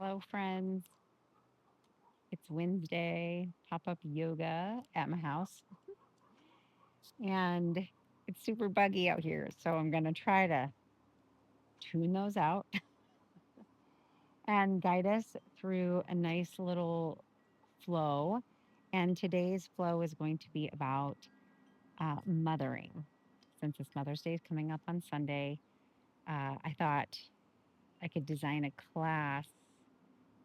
Hello, friends. It's Wednesday, pop up yoga at my house, and it's super buggy out here. So I'm going to try to tune those out and guide us through a nice little flow. And today's flow is going to be about mothering. Since it's Mother's Day is coming up on Sunday, I thought I could design a class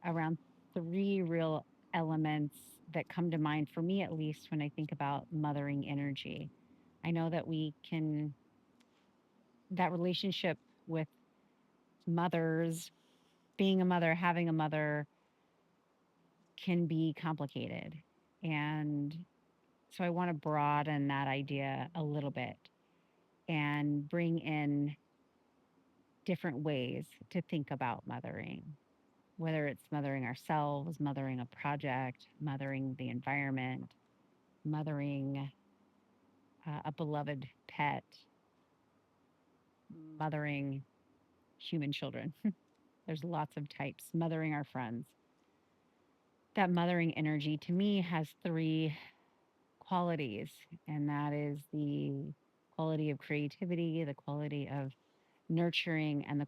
around three real elements that come to mind for me, at least, when I think about mothering energy. I know that that relationship with mothers, being a mother, having a mother can be complicated. And so I want to broaden that idea a little bit and bring in different ways to think about mothering, whether it's mothering ourselves, mothering a project, mothering the environment, mothering a beloved pet, mothering human children. There's lots of types, mothering our friends. That mothering energy to me has three qualities, and that is the quality of creativity, the quality of nurturing, and the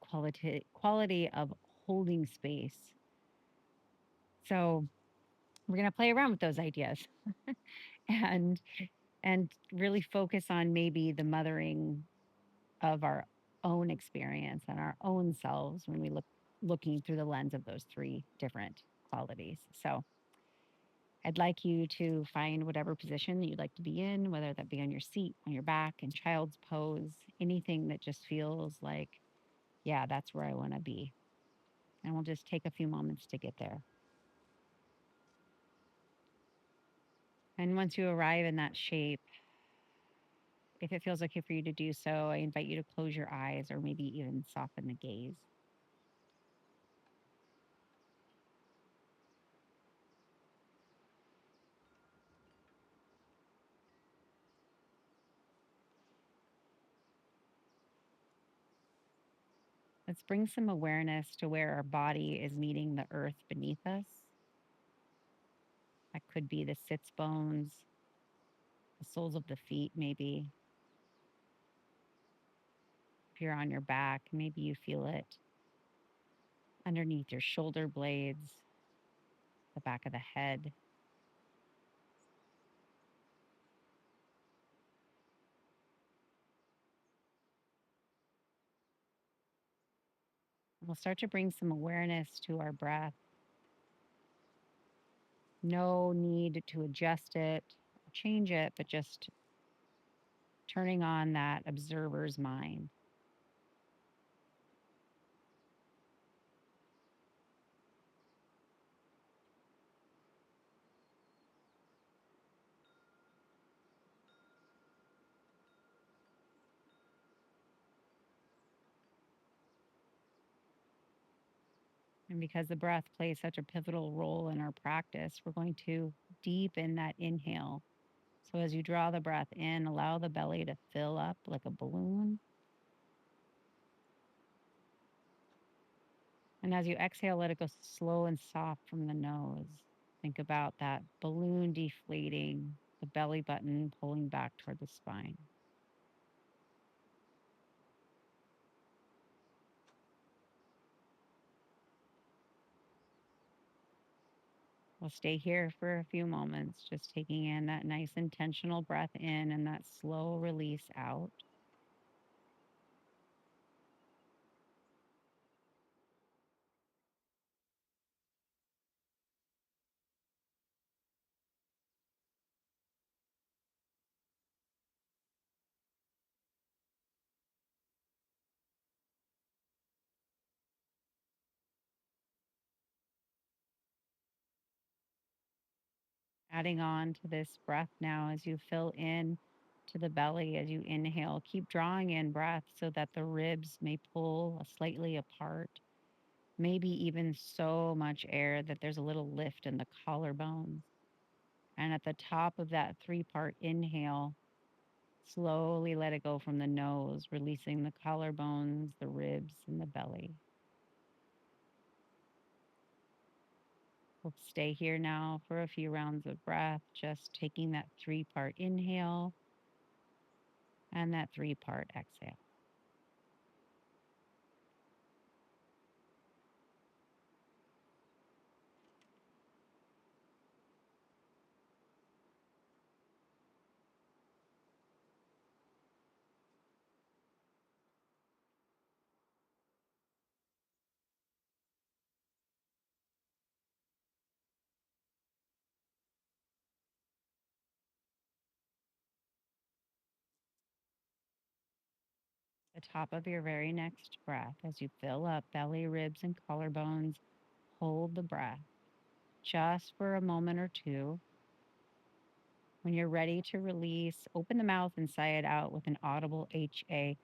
quality of holding space. So we're going to play around with those ideas and really focus on maybe the mothering of our own experience and our own selves when we looking through the lens of those three different qualities. So I'd like you to find whatever position that you'd like to be in, whether that be on your seat, on your back, in child's pose, anything that just feels like, yeah, that's where I want to be. And we'll just take a few moments to get there. And once you arrive in that shape, if it feels okay for you to do so, I invite you to close your eyes or maybe even soften the gaze. Let's bring some awareness to where our body is meeting the earth beneath us. That could be the sits bones, the soles of the feet, maybe. If you're on your back, maybe you feel it underneath your shoulder blades, the back of the head. We'll start to bring some awareness to our breath. No need to adjust it or change it, but just turning on that observer's mind. And because the breath plays such a pivotal role in our practice, we're going to deepen that inhale. So as you draw the breath in, allow the belly to fill up like a balloon. And as you exhale, let it go slow and soft from the nose. Think about that balloon deflating, the belly button pulling back toward the spine. We'll stay here for a few moments, just taking in that nice intentional breath in and that slow release out. Adding on to this breath now as you fill in to the belly as you inhale. Keep drawing in breath so that the ribs may pull slightly apart. Maybe even so much air that there's a little lift in the collarbones. And at the top of that three-part inhale, slowly let it go from the nose, releasing the collarbones, the ribs, and the belly. We'll stay here now for a few rounds of breath, just taking that 3-part inhale and that 3-part exhale. The top of your very next breath, as you fill up belly, ribs, and collarbones, hold the breath just for a moment or two. When you're ready to release, open the mouth and sigh it out with an audible HA.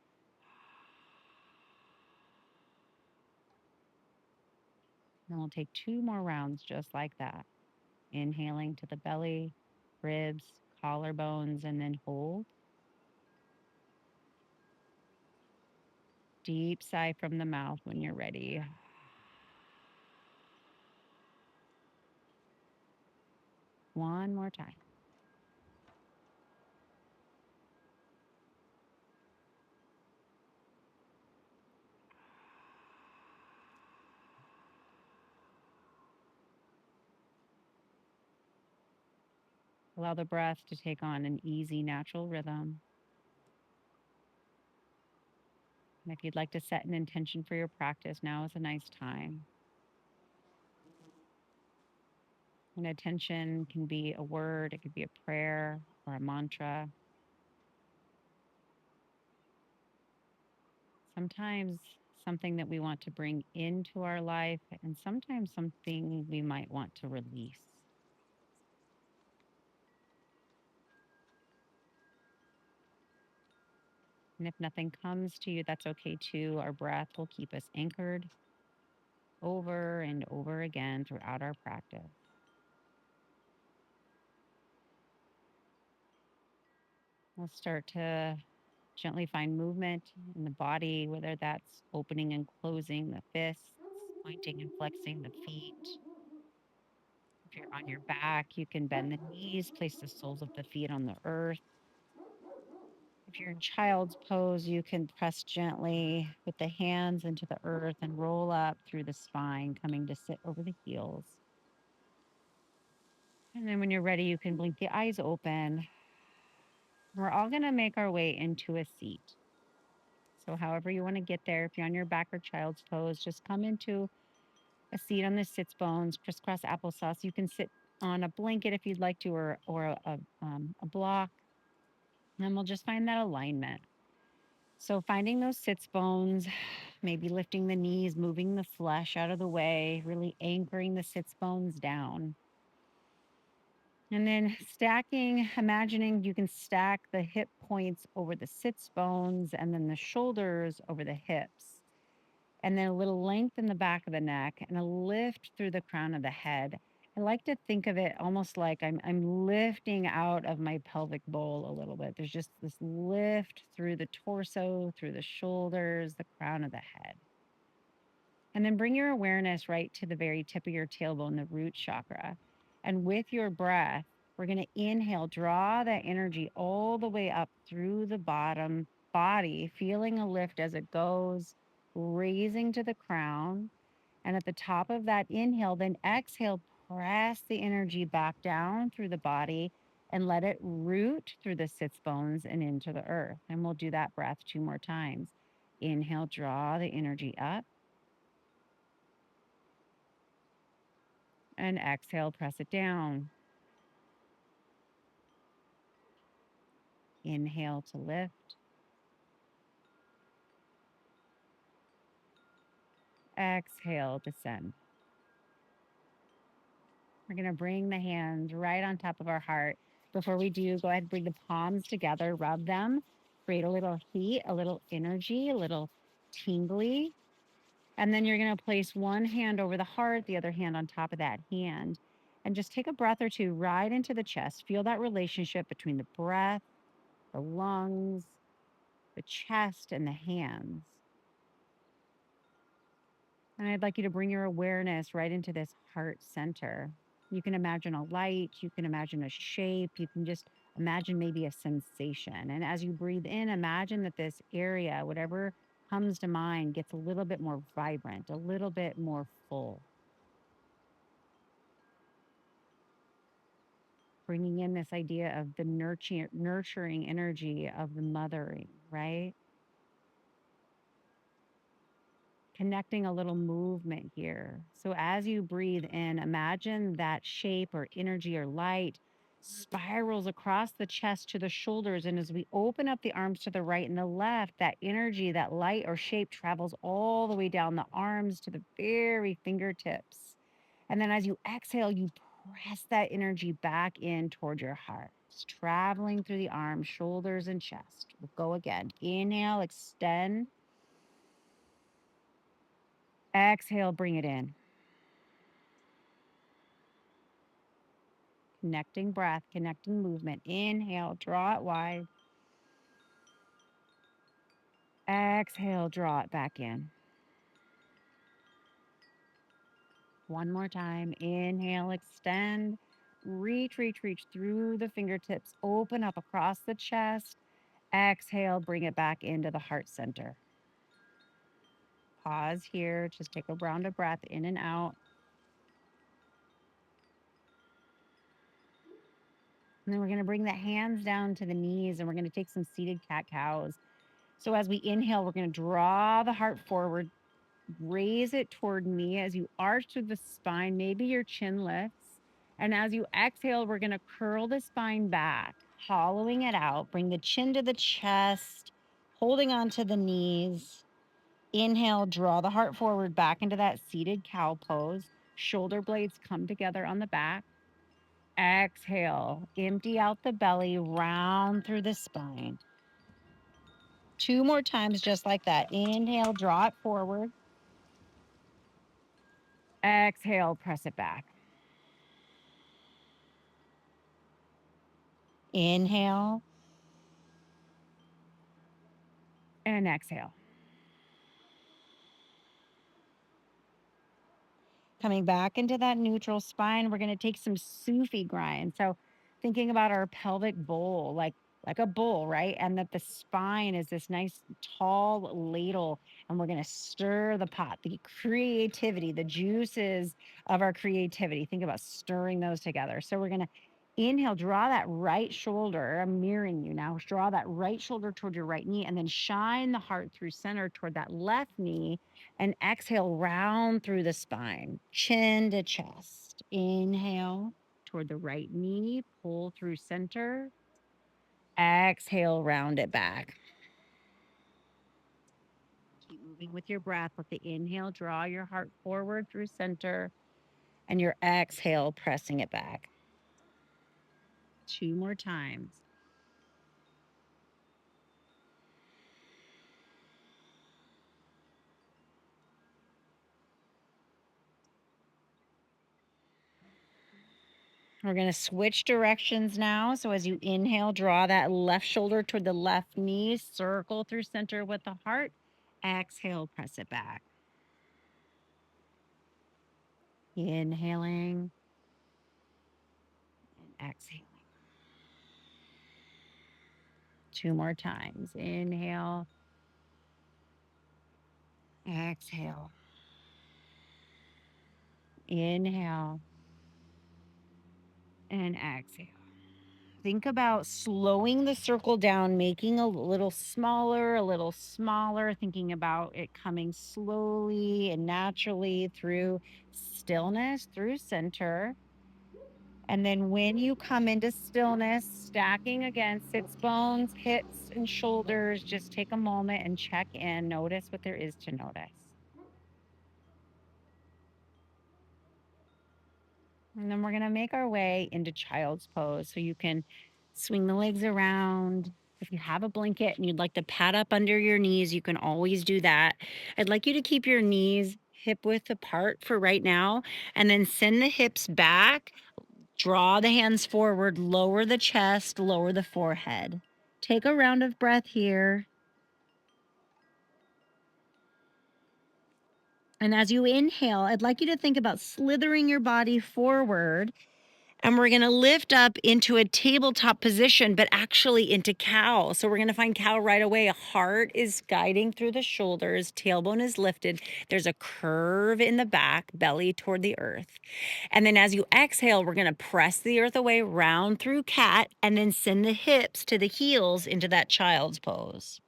And we'll take 2 more rounds just like that. Inhaling to the belly, ribs, collarbones, and then hold. Deep sigh from the mouth when you're ready. One more time. Allow the breath to take on an easy, natural rhythm. And if you'd like to set an intention for your practice, now is a nice time. An intention can be a word, it could be a prayer or a mantra. Sometimes something that we want to bring into our life, and sometimes something we might want to release. And if nothing comes to you, that's okay too. Our breath will keep us anchored over and over again throughout our practice. We'll start to gently find movement in the body, whether that's opening and closing the fists, pointing and flexing the feet. If you're on your back, you can bend the knees, place the soles of the feet on the earth. If you're in child's pose, you can press gently with the hands into the earth and roll up through the spine, coming to sit over the heels. And then when you're ready, you can blink the eyes open. We're all going to make our way into a seat. So, however you want to get there, if you're on your back or child's pose, just come into a seat on the sits bones, crisscross applesauce. You can sit on a blanket if you'd like to, or a block, and we'll just find that alignment. So, finding those sits bones, maybe lifting the knees, moving the flesh out of the way, really anchoring the sits bones down. And then stacking, imagining you can stack the hip points over the sits bones and then the shoulders over the hips. And then a little length in the back of the neck and a lift through the crown of the head. I like to think of it almost like I'm lifting out of my pelvic bowl a little bit. There's just this lift through the torso, through the shoulders, the crown of the head. And then bring your awareness right to the very tip of your tailbone, the root chakra. And with your breath, we're going to inhale, draw that energy all the way up through the bottom body, feeling a lift as it goes, raising to the crown. And at the top of that inhale, then exhale, press the energy back down through the body and let it root through the sits bones and into the earth. And we'll do that breath 2 more times. Inhale, draw the energy up. And exhale, press it down. Inhale to lift. Exhale, descend. We're going to bring the hands right on top of our heart. Before we do, go ahead and bring the palms together, rub them, create a little heat, a little energy, a little tingly. And then you're going to place one hand over the heart, the other hand on top of that hand. And just take a breath or two right into the chest. Feel that relationship between the breath, the lungs, the chest, and the hands. And I'd like you to bring your awareness right into this heart center. You can imagine a light, you can imagine a shape, you can just imagine maybe a sensation. And as you breathe in, imagine that this area, whatever comes to mind, gets a little bit more vibrant, a little bit more full. Bringing in this idea of the nurturing energy of the mothering, right? Connecting a little movement here. So as you breathe in, imagine that shape or energy or light spirals across the chest to the shoulders. And as we open up the arms to the right and the left, that energy, that light or shape travels all the way down the arms to the very fingertips. And then as you exhale, you press that energy back in toward your heart. It's traveling through the arms, shoulders, and chest. We'll go again. Inhale, extend. Exhale, bring it in. Connecting breath, connecting movement. Inhale, draw it wide. Exhale, draw it back in. One more time. Inhale, extend. Reach, reach, reach through the fingertips. Open up across the chest. Exhale, bring it back into the heart center. Pause here. Just take a round of breath in and out. And then we're going to bring the hands down to the knees and we're going to take some seated cat cows. So as we inhale, we're going to draw the heart forward, raise it toward me as you arch through the spine. Maybe your chin lifts. And as you exhale, we're going to curl the spine back, hollowing it out. Bring the chin to the chest, holding on to the knees. Inhale, draw the heart forward back into that seated cow pose. Shoulder blades come together on the back. Exhale, empty out the belly, round through the spine. Two more times, just like that. Inhale, draw it forward. Exhale, press it back. Inhale and exhale. Coming back into that neutral spine, we're going to take some Sufi grind. So thinking about our pelvic bowl, like a bowl, right? And that the spine is this nice tall ladle, and we're going to stir the pot, the creativity, the juices of our creativity. Think about stirring those together. So we're going to inhale, draw that right shoulder. I'm mirroring you now. Draw that right shoulder toward your right knee, and then shine the heart through center toward that left knee, and exhale, round through the spine, chin to chest. Inhale toward the right knee, pull through center. Exhale, round it back. Keep moving with your breath. Let the inhale draw your heart forward through center, and your exhale pressing it back. Two more times. We're going to switch directions now. So as you inhale, draw that left shoulder toward the left knee, circle through center with the heart. Exhale, press it back. Inhaling and exhaling. Two more times. Inhale, exhale. Inhale and exhale. Think about slowing the circle down, making a little smaller, thinking about it coming slowly and naturally through stillness, through center. And then when you come into stillness, stacking again, sits bones, hips, and shoulders, just take a moment and check in. Notice what there is to notice. And then we're going to make our way into child's pose. So you can swing the legs around. If you have a blanket and you'd like to pad up under your knees, you can always do that. I'd like you to keep your knees hip width apart for right now, and then send the hips back. Draw the hands forward, lower the chest, lower the forehead. Take a round of breath here. And as you inhale, I'd like you to think about slithering your body forward. And we're going to lift up into a tabletop position, but actually into cow. So we're going to find cow right away. Heart is guiding through the shoulders, tailbone is lifted. There's a curve in the back, belly toward the earth. And then as you exhale, we're going to press the earth away, round through cat, and then send the hips to the heels into that child's pose.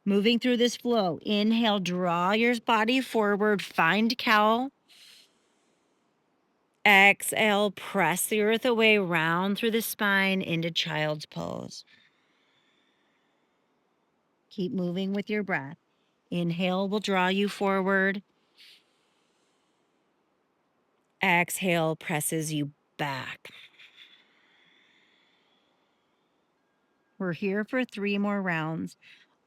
Moving through this flow, inhale, draw your body forward, find cow. Exhale, press the earth away, round through the spine into child's pose. Keep moving with your breath. Inhale will draw you forward. Exhale presses you back. We're here for 3 more rounds.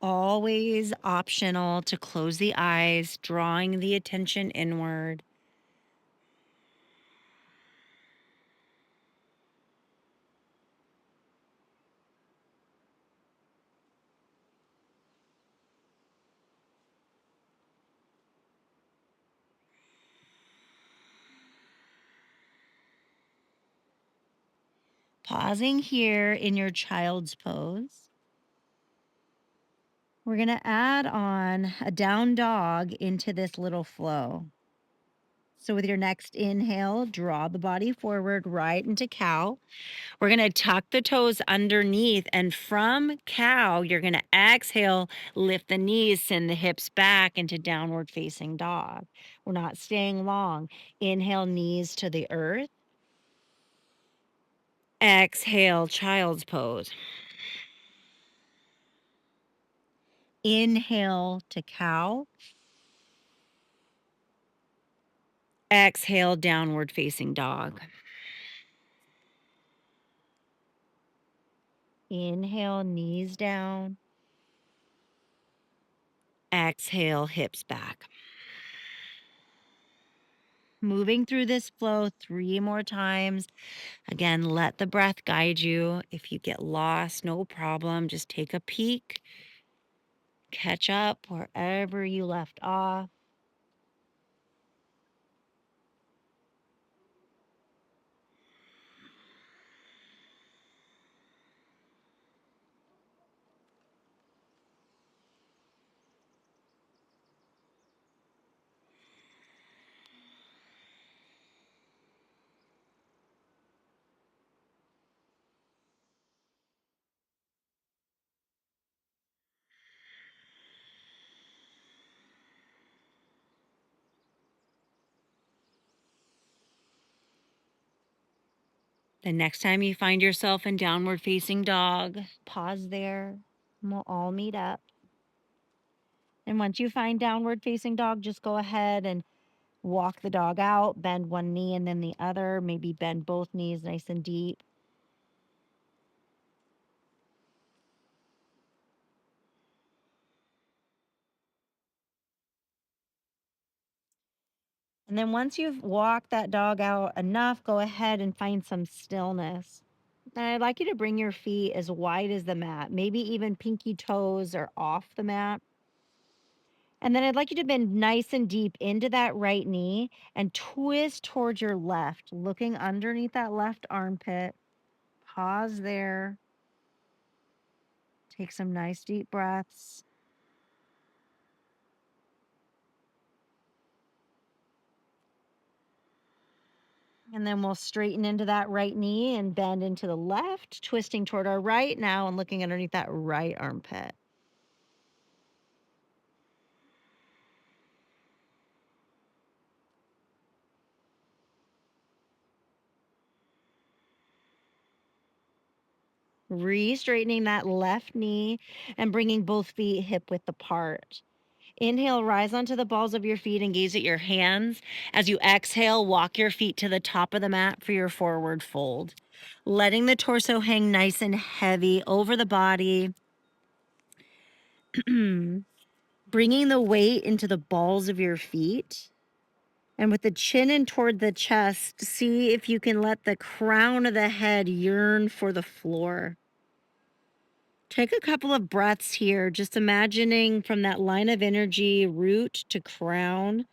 Always optional to close the eyes, drawing the attention inward. Pausing here in your child's pose. We're going to add on a down dog into this little flow. So with your next inhale, draw the body forward right into cow. We're going to tuck the toes underneath, and from cow, you're going to exhale, lift the knees, send the hips back into downward facing dog. We're not staying long. Inhale, knees to the earth. Exhale, child's pose. Inhale to cow. Exhale, downward facing dog. Inhale, knees down. Exhale, hips back. Moving through this flow 3 more times. Again, let the breath guide you. If you get lost, no problem. Just take a peek, catch up wherever you left off. The next time you find yourself in downward facing dog, pause there and we'll all meet up. And once you find downward facing dog, just go ahead and walk the dog out, bend one knee and then the other, maybe bend both knees nice and deep. And then once you've walked that dog out enough, go ahead and find some stillness. And I'd like you to bring your feet as wide as the mat, maybe even pinky toes are off the mat. And then I'd like you to bend nice and deep into that right knee and twist towards your left, looking underneath that left armpit. Pause there. Take some nice deep breaths. And then we'll straighten into that right knee and bend into the left, twisting toward our right now and looking underneath that right armpit. Re-straightening that left knee and bringing both feet hip width apart. Inhale, rise onto the balls of your feet and gaze at your hands. As you exhale, walk your feet to the top of the mat for your forward fold. Letting the torso hang nice and heavy over the body. Bringing the weight into the balls of your feet. And with the chin in toward the chest, see if you can let the crown of the head yearn for the floor. Take a couple of breaths here, just imagining from that line of energy, root to crown,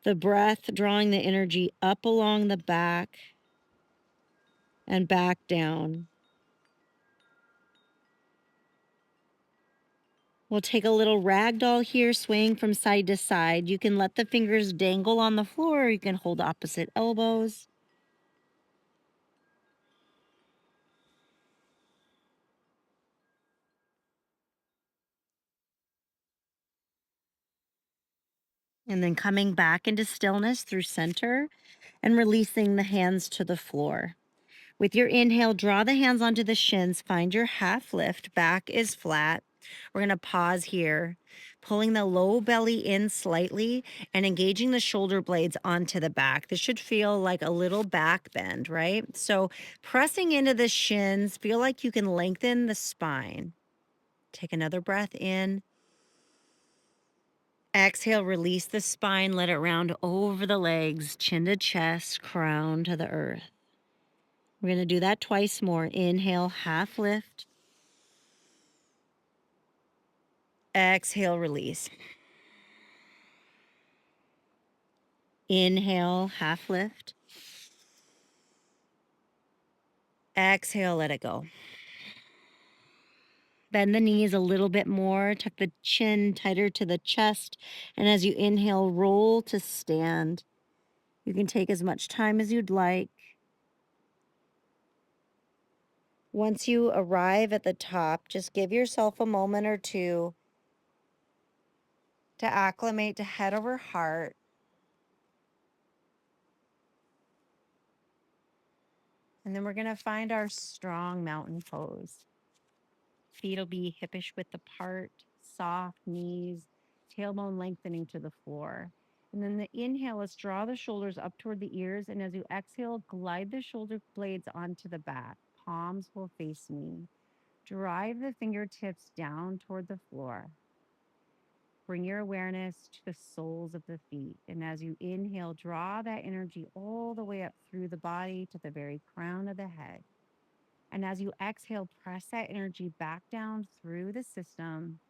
the breath drawing the energy up along the back and back down. We'll take a little ragdoll here, swaying from side to side. You can let the fingers dangle on the floor, or you can hold opposite elbows. And then coming back into stillness through center and releasing the hands to the floor. With your inhale, draw the hands onto the shins, find your half lift, back is flat. We're going to pause here, pulling the low belly in slightly and engaging the shoulder blades onto the back. This should feel like a little back bend, right? So pressing into the shins, feel like you can lengthen the spine. Take another breath in. Exhale, release the spine, let it round over the legs, chin to chest, crown to the earth. We're going to do that twice more. Inhale, half lift. Exhale, release. Inhale, half lift. Exhale, let it go. Bend the knees a little bit more, tuck the chin tighter to the chest. And as you inhale, roll to stand. You can take as much time as you'd like. Once you arrive at the top, just give yourself a moment or two to acclimate to head over heart. And then we're going to find our strong mountain pose. Feet will be hippish width apart, soft knees, tailbone lengthening to the floor. And then the inhale, let's draw the shoulders up toward the ears. And as you exhale, glide the shoulder blades onto the back. Palms will face me. Drive the fingertips down toward the floor. Bring your awareness to the soles of the feet. And as you inhale, draw that energy all the way up through the body to the very crown of the head. And as you exhale, press that energy back down through the system,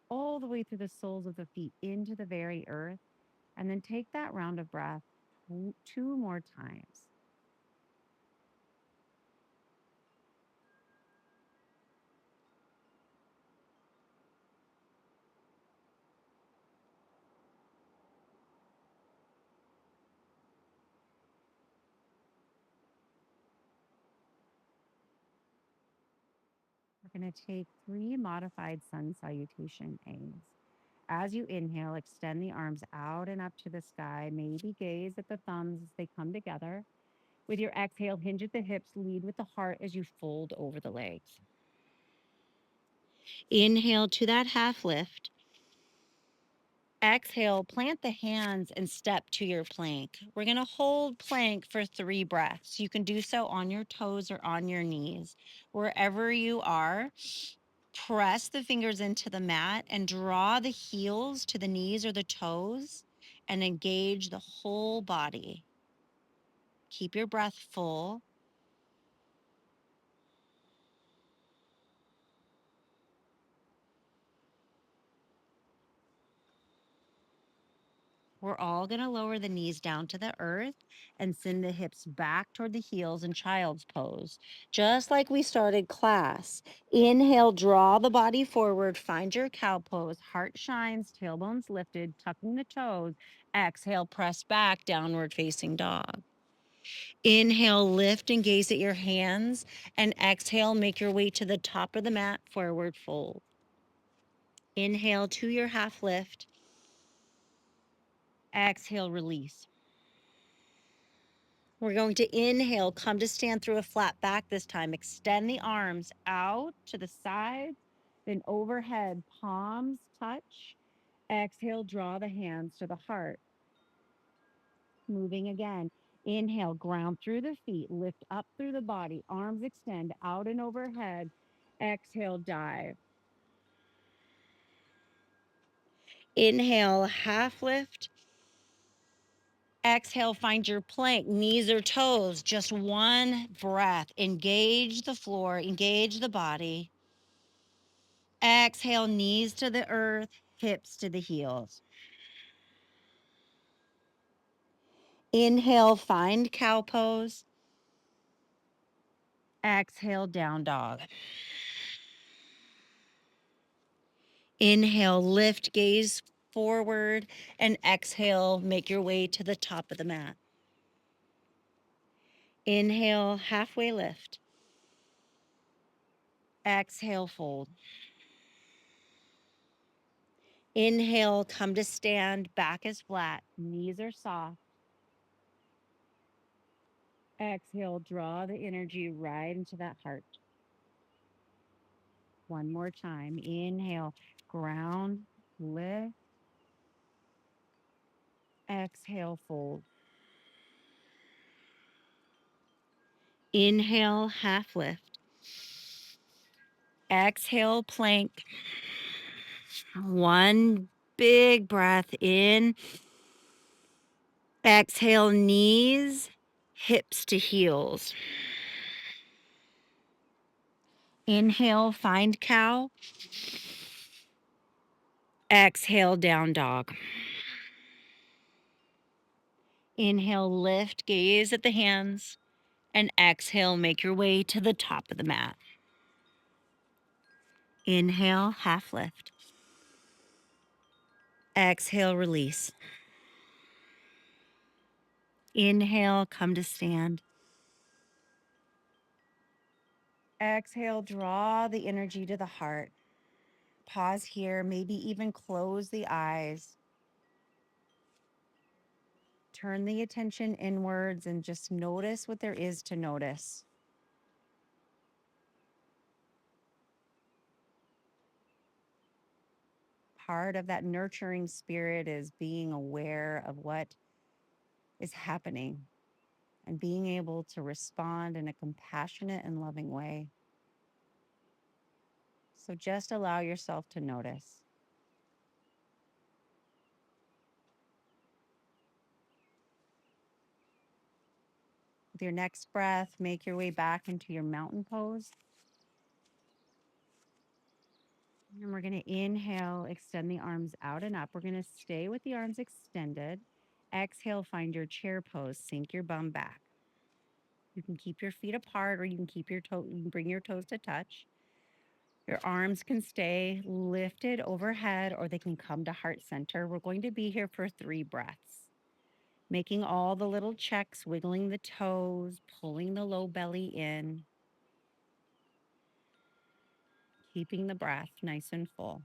all the way through the soles of the feet into the very earth. And then take that round of breath two more times. We're going to take 3 modified sun salutation A's. As you inhale, extend the arms out and up to the sky. Maybe gaze at the thumbs as they come together. With your exhale, hinge at the hips, lead with the heart as you fold over the legs. Inhale to that half lift. Exhale, plant the hands and step to your plank. We're going to hold plank for 3 breaths. You can do so on your toes or on your knees. Wherever you are, press the fingers into the mat and draw the heels to the knees or the toes and engage the whole body. Keep your breath full. We're all going to lower the knees down to the earth and send the hips back toward the heels in child's pose, just like we started class. Inhale, draw the body forward, find your cow pose, heart shines, tailbones lifted, tucking the toes. Exhale, press back, downward facing dog. Inhale, lift and gaze at your hands, and exhale, make your way to the top of the mat, forward fold. Inhale to your half lift. Exhale, release. We're going to inhale, come to stand through a flat back this time. Extend the arms out to the sides, then overhead, palms touch. Exhale, draw the hands to the heart. Moving again. Inhale, ground through the feet, lift up through the body, arms extend out and overhead. Exhale, dive. Inhale, half lift. Exhale, find your plank, knees or toes, just one breath. Engage the floor, engage the body. Exhale, knees to the earth, hips to the heels. Inhale, find cow pose. Exhale, down dog. Inhale, lift, gaze forward, and exhale, make your way to the top of the mat. Inhale, halfway lift. Exhale, fold. Inhale, come to stand, back is flat, knees are soft. Exhale, draw the energy right into that heart. One more time. Inhale, ground, lift. Exhale, fold. Inhale, half lift. Exhale, plank. One big breath in. Exhale, knees, hips to heels. Inhale, find cow. Exhale, down dog. Inhale, lift, gaze at the hands. And exhale, make your way to the top of the mat. Inhale, half lift. Exhale, release. Inhale, come to stand. Exhale, draw the energy to the heart. Pause here, maybe even close the eyes. Turn the attention inwards and just notice what there is to notice. Part of that nurturing spirit is being aware of what is happening and being able to respond in a compassionate and loving way. So just allow yourself to notice. With your next breath, make your way back into your mountain pose. And we're going to inhale, extend the arms out and up. We're going to stay with the arms extended. Exhale, find your chair pose. Sink your bum back. You can keep your feet apart or you can keep your toe, you can bring your toes to touch. Your arms can stay lifted overhead or they can come to heart center. We're going to be here for 3 breaths. Making all the little checks, wiggling the toes, pulling the low belly in, keeping the breath nice and full.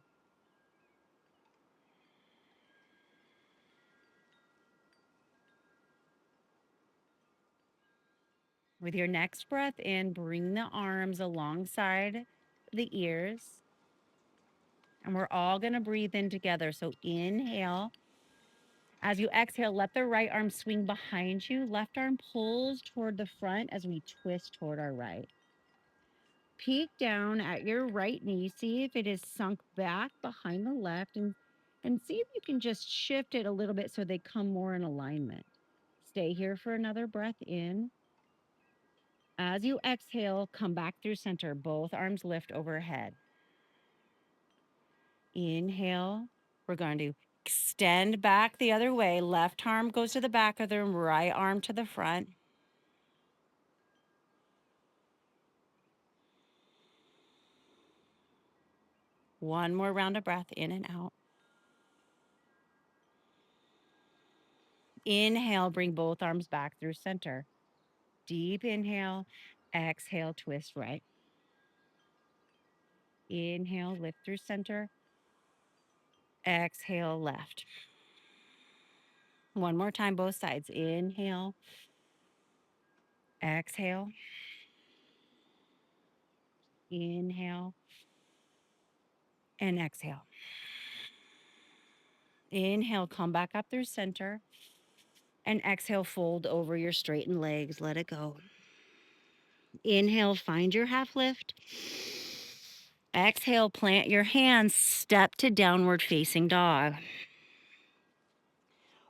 With your next breath in, bring the arms alongside the ears. And we're all going to breathe in together. So inhale. As you exhale, let the right arm swing behind you. Left arm pulls toward the front as we twist toward our right. Peek down at your right knee. See if it is sunk back behind the left and see if you can just shift it a little bit so they come more in alignment. Stay here for another breath in. As you exhale, come back through center. Both arms lift overhead. Inhale. We're going to extend back the other way. Left arm goes to the back of the room, right arm to the front. One more round of breath in and out. Inhale, bring both arms back through center. Deep inhale. Exhale, twist right. Inhale, lift through center. Exhale, left. One more time, both sides. Inhale. Exhale. Inhale. And exhale. Inhale, come back up through center. And exhale, fold over your straightened legs. Let it go. Inhale, find your half lift. Exhale, plant your hands, step to downward facing dog.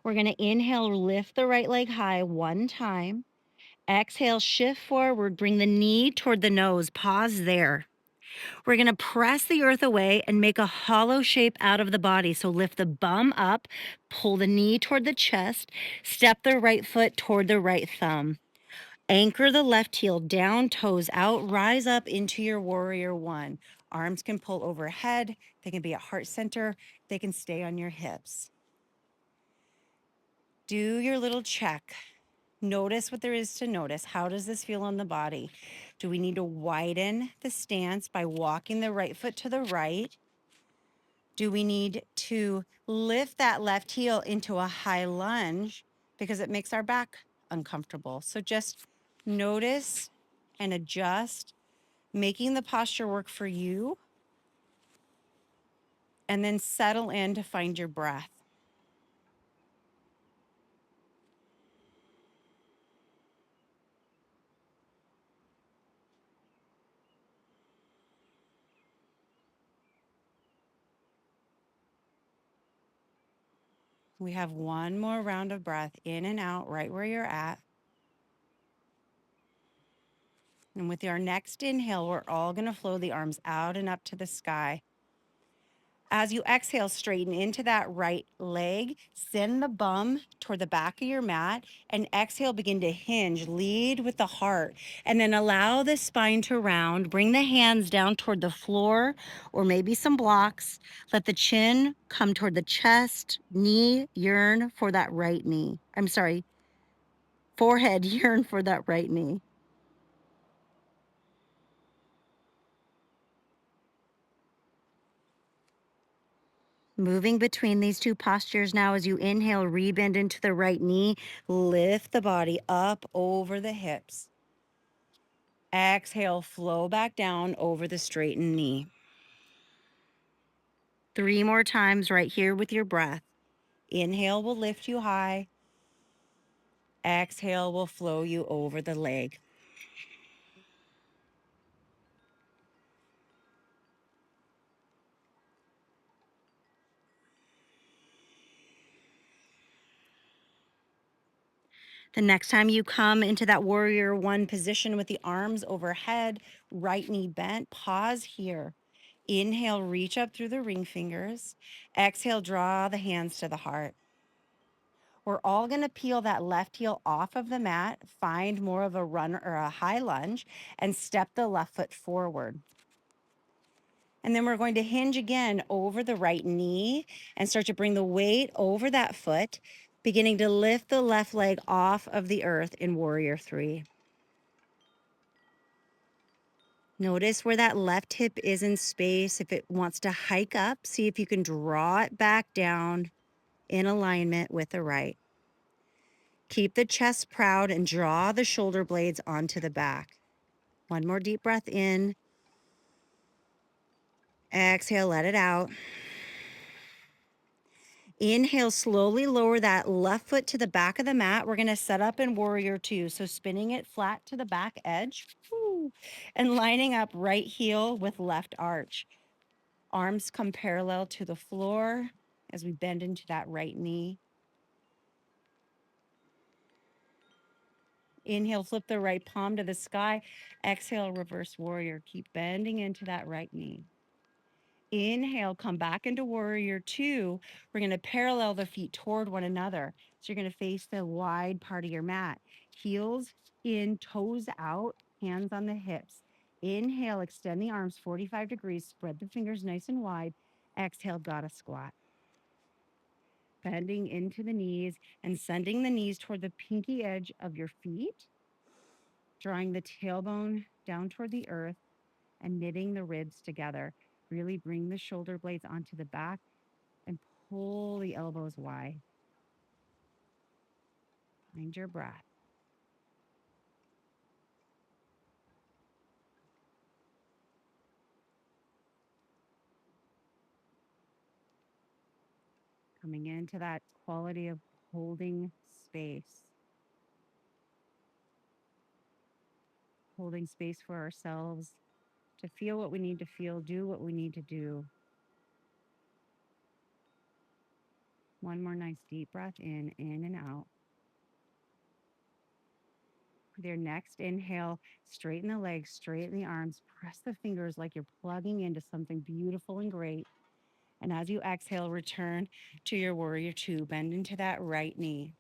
We're going to inhale, lift the right leg high 1 time. Exhale, shift forward, bring the knee toward the nose. Pause there. We're going to press the earth away and make a hollow shape out of the body. So lift the bum up, pull the knee toward the chest, step the right foot toward the right thumb. Anchor the left heel down, toes out, rise up into your warrior one. Arms can pull overhead, they can be at heart center, they can stay on your hips. Do your little check. Notice what there is to notice. How does this feel on the body? Do we need to widen the stance by walking the right foot to the right? Do we need to lift that left heel into a high lunge because it makes our back uncomfortable? So just notice and adjust, making the posture work for you, and then settle in to find your breath. We have one more round of breath in and out right where you're at. And with our next inhale, we're all going to flow the arms out and up to the sky. As you exhale, straighten into that right leg, send the bum toward the back of your mat, and exhale, begin to hinge, lead with the heart, and then allow the spine to round. Bring the hands down toward the floor or maybe some blocks. Let the chin come toward the chest, knee yearn for that right knee. I'm sorry, forehead yearn for that right knee. Moving between these two postures now as you inhale, rebend into the right knee, lift the body up over the hips. Exhale, flow back down over the straightened knee. 3 more times right here with your breath. Inhale will lift you high. Exhale will flow you over the leg. The next time you come into that warrior one position with the arms overhead, right knee bent, pause here. Inhale, reach up through the ring fingers. Exhale, draw the hands to the heart. We're all going to peel that left heel off of the mat, find more of a run or a high lunge, and step the left foot forward. And then we're going to hinge again over the right knee and start to bring the weight over that foot, beginning to lift the left leg off of the earth in Warrior Three. Notice where that left hip is in space. If it wants to hike up, see if you can draw it back down in alignment with the right. Keep the chest proud and draw the shoulder blades onto the back. One more deep breath in. Exhale, let it out. Inhale, slowly lower that left foot to the back of the mat. We're going to set up in Warrior Two. So spinning it flat to the back edge. Woo, and lining up right heel with left arch. Arms come parallel to the floor as we bend into that right knee. Inhale, flip the right palm to the sky. Exhale, reverse warrior. Keep bending into that right knee. Inhale, come back into Warrior Two. We're going to parallel the feet toward one another. So you're going to face the wide part of your mat. Heels in, toes out, hands on the hips. Inhale, extend the arms 45 degrees, spread the fingers nice and wide. Exhale, gotta squat. Bending into the knees and sending the knees toward the pinky edge of your feet, drawing the tailbone down toward the earth and knitting the ribs together. Really bring the shoulder blades onto the back and pull the elbows wide. Find your breath. Coming into that quality of holding space. Holding space for ourselves to feel what we need to feel, do what we need to do. One more nice deep breath in and out. your next inhale, straighten the legs, straighten the arms, press the fingers like you're plugging into something beautiful and great. And as you exhale, return to your warrior two. Bend into that right knee.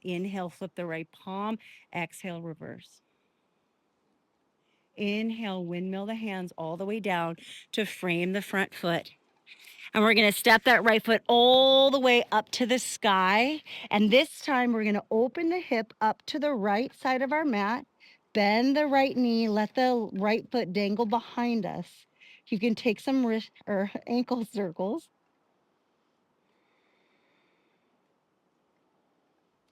Inhale, flip the right palm. Exhale, reverse. Inhale, windmill the hands all the way down to frame the front foot. And we're going to step that right foot all the way up to the sky. And this time we're going to open the hip up to the right side of our mat. Bend the right knee, let the right foot dangle behind us. You can take some wrist or ankle circles.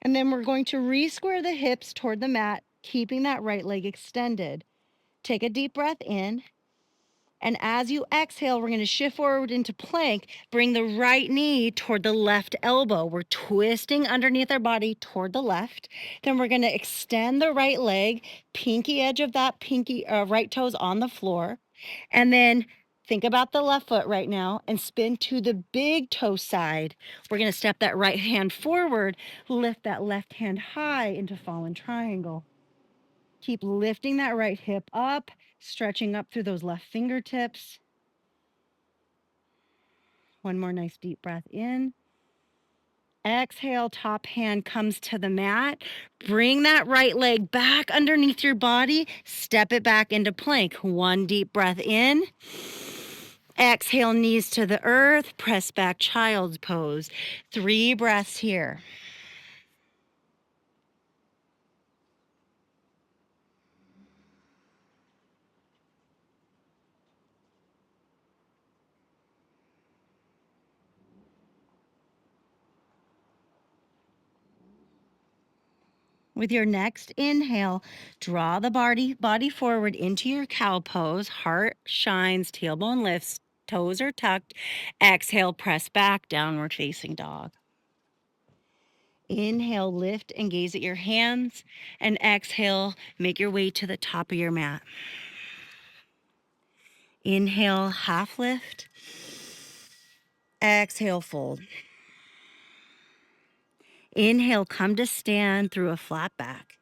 And then we're going to re-square the hips toward the mat, keeping that right leg extended. Take a deep breath in. And as you exhale, we're going to shift forward into plank. Bring the right knee toward the left elbow. We're twisting underneath our body toward the left. Then we're going to extend the right leg, pinky edge of that right toes on the floor. And then think about the left foot right now and spin to the big toe side. We're going to step that right hand forward, lift that left hand high into fallen triangle. Keep lifting that right hip up, stretching up through those left fingertips. One more nice deep breath in. Exhale, top hand comes to the mat. Bring that right leg back underneath your body. Step it back into plank. One deep breath in. Exhale, knees to the earth. Press back, child's pose. 3 breaths here. With your next inhale, draw the body forward into your cow pose. Heart shines, tailbone lifts, toes are tucked. Exhale, press back, downward facing dog. Inhale, lift and gaze at your hands. And exhale, make your way to the top of your mat. Inhale, half lift. Exhale, fold. Inhale, come to stand through a flat back.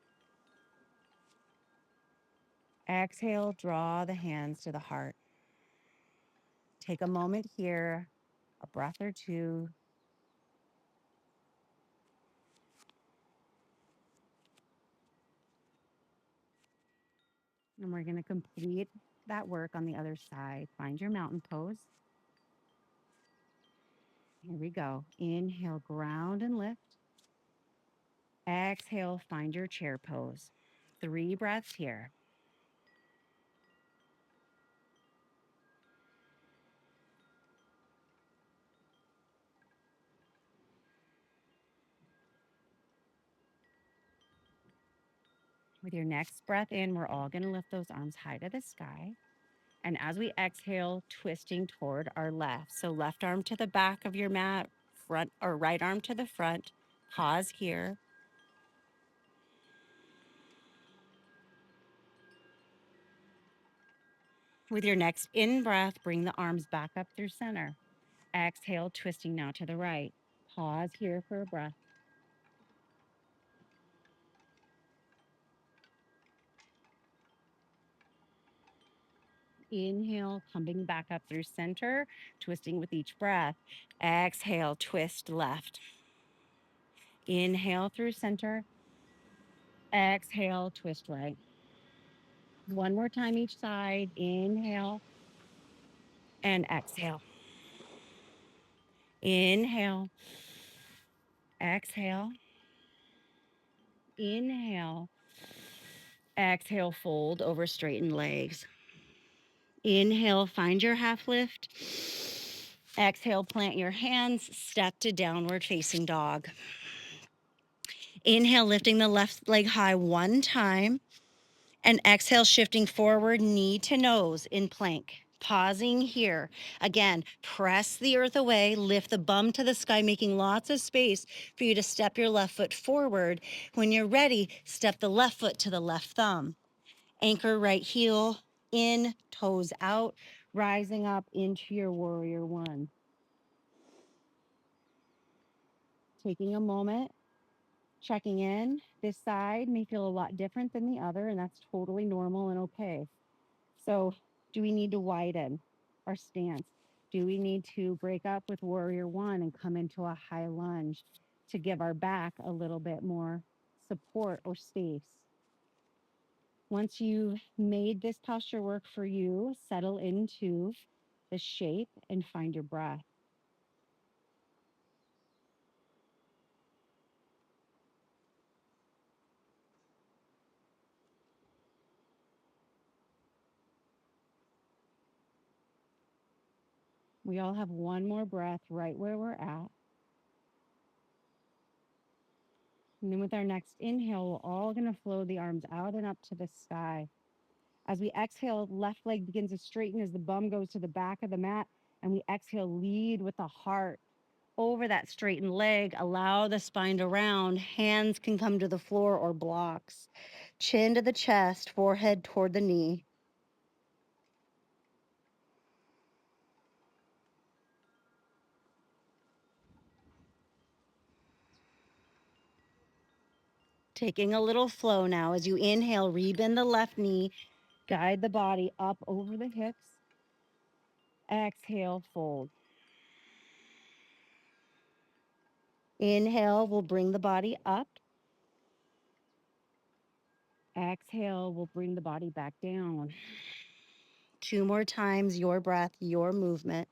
Exhale, draw the hands to the heart. Take a moment here, a breath or two. And we're going to complete that work on the other side. Find your mountain pose. Here we go. Inhale, ground and lift. Exhale, find your chair pose. 3 breaths here. With your next breath in, we're all going to lift those arms high to the sky. And as we exhale, twisting toward our left. So left arm to the back of your mat, front or right arm to the front. Pause here. With your next in breath, bring the arms back up through center. Exhale, twisting now to the right. Pause here for a breath. Inhale, coming back up through center, twisting with each breath. Exhale, twist left. Inhale through center. Exhale, twist right. One more time each side. Inhale and exhale. Inhale. Exhale. Inhale. Exhale, fold over straightened legs. Inhale, find your half lift. Exhale, plant your hands, step to downward facing dog. Inhale, lifting the left leg high 1 time. And exhale, shifting forward, knee to nose in plank. Pausing here. Again, press the earth away, lift the bum to the sky, making lots of space for you to step your left foot forward. When you're ready, step the left foot to the left thumb. Anchor right heel in, toes out, rising up into your warrior one. Taking a moment Checking in. This side may feel a lot different than the other, and that's totally normal and okay. So, do we need to widen our stance? Do we need to break up with warrior one and come into a high lunge to give our back a little bit more support or space? Once you've made this posture work for you, settle into the shape and find your breath. We all have one more breath right where we're at. And then with our next inhale, we're all going to flow the arms out and up to the sky. As we exhale, left leg begins to straighten as the bum goes to the back of the mat. And we exhale, lead with the heart over that straightened leg. Allow the spine to round. Hands can come to the floor or blocks. Chin to the chest, forehead toward the knee. Taking a little flow now. As you inhale, rebend the left knee. Guide the body up over the hips. Exhale, fold. Inhale, we'll bring the body up. Exhale, we'll bring the body back down. 2 more times, your breath, your movement.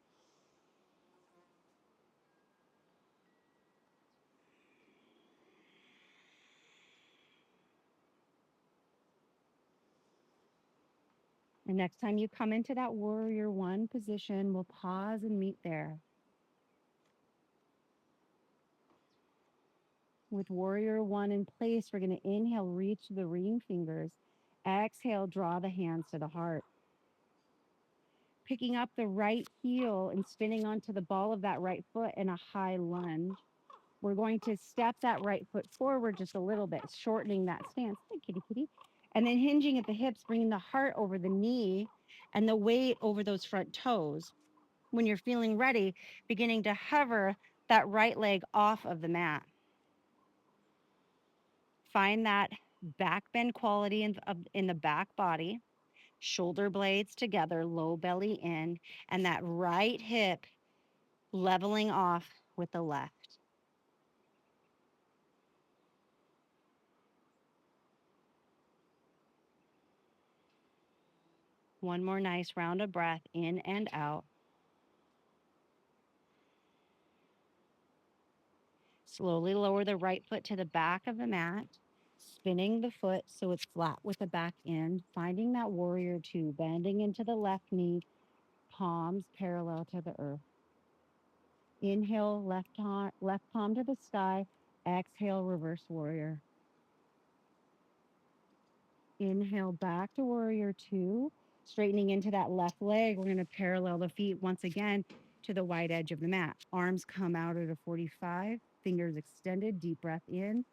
And next time you come into that warrior one position, we'll pause and meet there. With warrior one in place, we're going to inhale, reach the ring fingers. Exhale, draw the hands to the heart. Picking up the right heel and spinning onto the ball of that right foot in a high lunge. We're going to step that right foot forward just a little bit, shortening that stance. Hey, kitty, kitty. And then hinging at the hips, bringing the heart over the knee and the weight over those front toes. When you're feeling ready, beginning to hover that right leg off of the mat. Find that back bend quality in the back body, shoulder blades together, low belly in, and that right hip leveling off with the left. One more nice round of breath in and out. Slowly lower the right foot to the back of the mat, spinning the foot so it's flat with the back end, finding that warrior two, bending into the left knee, palms parallel to the earth. Inhale, left palm to the sky. Exhale, reverse warrior. Inhale, back to warrior two. Straightening into that left leg, we're going to parallel the feet once again to the wide edge of the mat. Arms come out at a 45, fingers extended, deep breath in.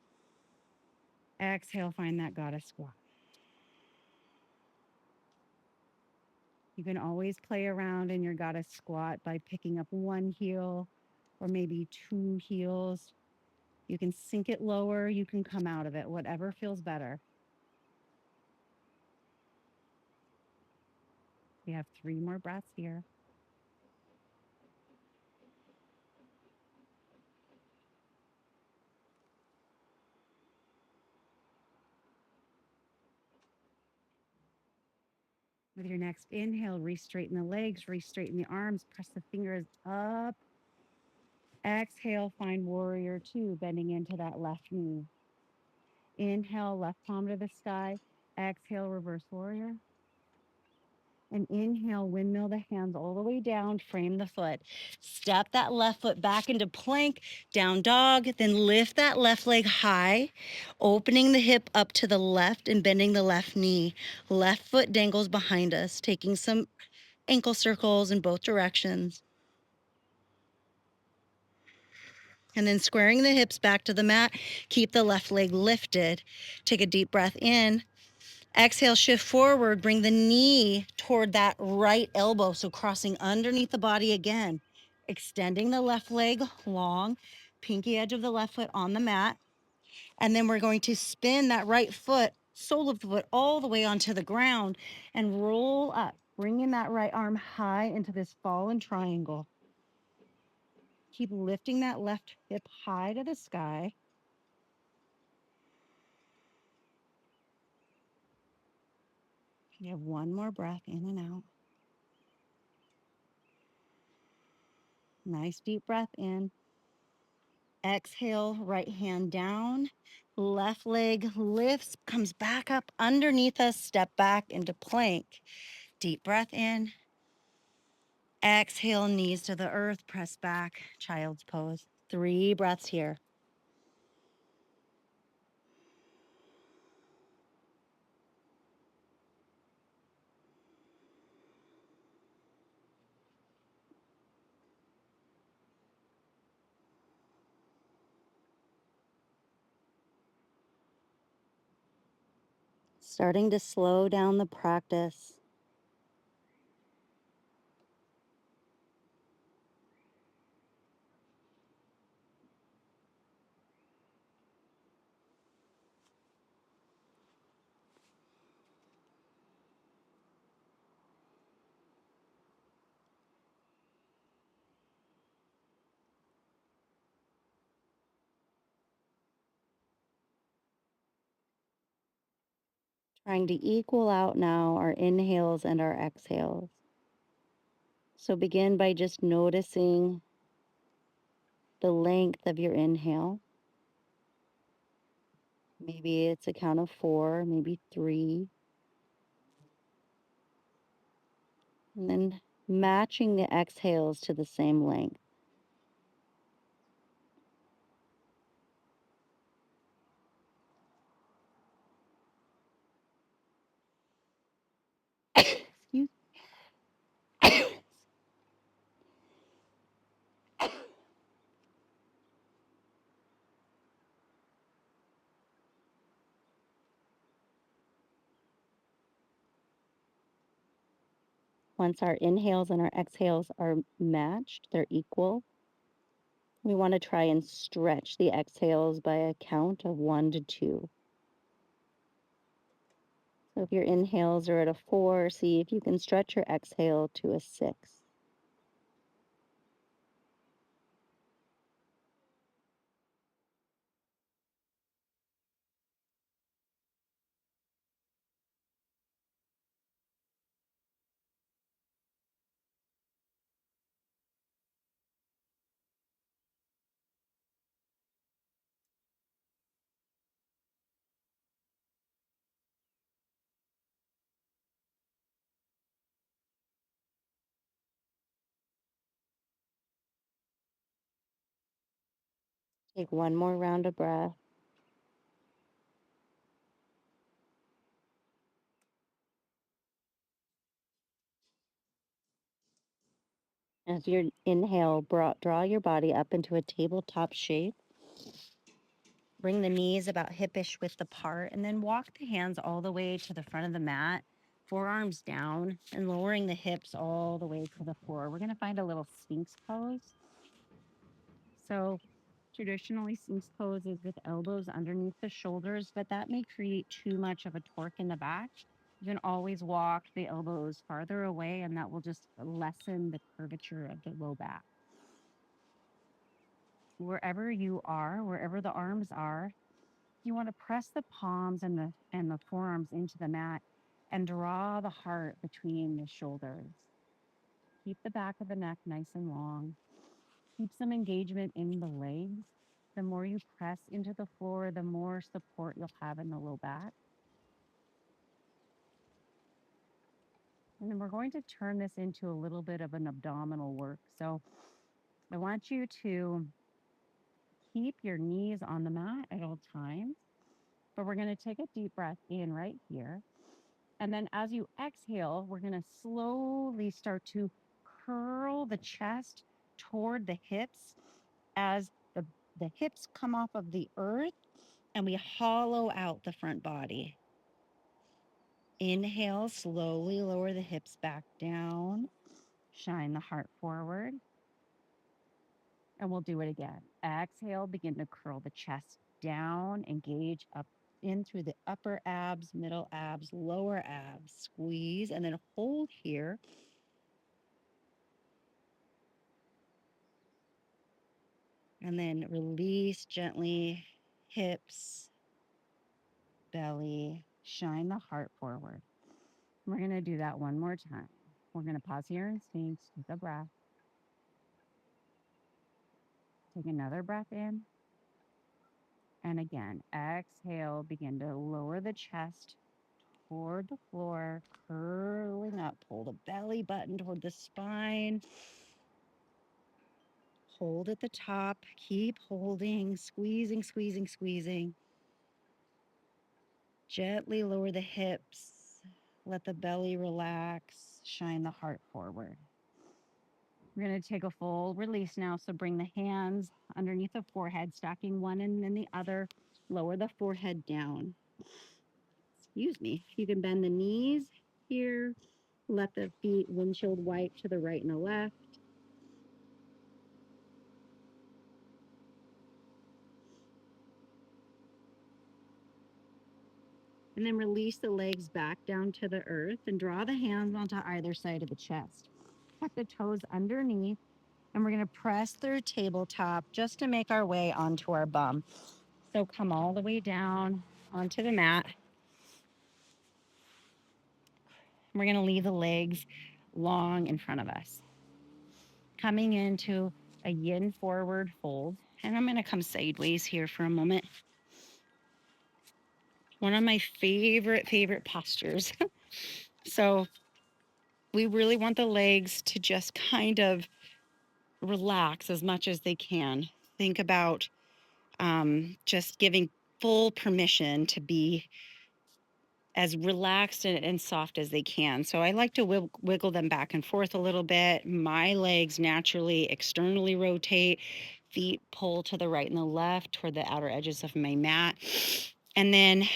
Exhale, find that goddess squat. You can always play around in your goddess squat by picking up one heel or maybe two heels. You can sink it lower, you can come out of it, whatever feels better. We have 3 more breaths here. With your next inhale, re-straighten the legs, re-straighten the arms, press the fingers up. Exhale, find warrior two, bending into that left knee. Inhale, left palm to the sky. Exhale, reverse warrior. And inhale, windmill the hands all the way down, frame the foot. Step that left foot back into plank, down dog, then lift that left leg high, opening the hip up to the left and bending the left knee. Left foot dangles behind us, taking some ankle circles in both directions. And then squaring the hips back to the mat, keep the left leg lifted. Take a deep breath in. Exhale, shift forward, bring the knee toward that right elbow. So crossing underneath the body again, extending the left leg long, pinky edge of the left foot on the mat. And then we're going to spin that right foot, sole of the foot, all the way onto the ground and roll up, bringing that right arm high into this fallen triangle. Keep lifting that left hip high to the sky. You have one more breath in and out. Nice deep breath in. Exhale, right hand down. Left leg lifts, comes back up underneath us. Step back into plank. Deep breath in. Exhale, knees to the earth. Press back, child's pose. 3 breaths here. Starting to slow down the practice. Trying to equal out now our inhales and our exhales. So begin by just noticing the length of your inhale. Maybe it's a count of 4, maybe 3. And then matching the exhales to the same length. Excuse. Once our inhales and our exhales are matched, they're equal, we want to try and stretch the exhales by a count of 1 to 2. So if your inhales are at a 4, see if you can stretch your exhale to a 6. Take one more round of breath. As your inhale, draw your body up into a tabletop shape. Bring the knees about hip-ish width apart, and then walk the hands all the way to the front of the mat, forearms down, and lowering the hips all the way to the floor. We're going to find a little Sphinx pose. So traditionally, Sphinx pose is with elbows underneath the shoulders, but that may create too much of a torque in the back. You can always walk the elbows farther away, and that will just lessen the curvature of the low back. Wherever you are, wherever the arms are, you want to press the palms and the forearms into the mat and draw the heart between the shoulders. Keep the back of the neck nice and long. Keep some engagement in the legs. The more you press into the floor, the more support you'll have in the low back. And then we're going to turn this into a little bit of an abdominal work. So I want you to keep your knees on the mat at all times, but we're going to take a deep breath in right here. And then as you exhale, we're going to slowly start to curl the chest toward the hips as the hips come off of the earth and we hollow out the front body. Inhale, slowly lower the hips back down. Shine the heart forward. And we'll do it again. Exhale, begin to curl the chest down, engage up in through the upper abs, middle abs, lower abs, squeeze, and then hold here. And then release gently, hips, belly, shine the heart forward. We're going to do that one more time. We're going to pause here and take a breath. Take another breath in. And again, exhale, begin to lower the chest toward the floor, curling up. Pull the belly button toward the spine. Hold at the top. Keep holding, squeezing, squeezing, squeezing. Gently lower the hips. Let the belly relax. Shine the heart forward. We're going to take a full release now. So bring the hands underneath the forehead, stacking one and then the other. Lower the forehead down. Excuse me. You can bend the knees here. Let the feet windshield wipe to the right and the left. And then release the legs back down to the earth and draw the hands onto either side of the chest. Tuck the toes underneath. And we're going to press through tabletop just to make our way onto our bum. So come all the way down onto the mat. We're going to leave the legs long in front of us. Coming into a yin forward fold. And I'm going to come sideways here for a moment. One of my favorite postures. So we really want the legs to just kind of relax as much as they can. Think about just giving full permission to be as relaxed and soft as they can. So I like to wiggle them back and forth a little bit. My legs naturally externally rotate, feet pull to the right and the left toward the outer edges of my mat. And then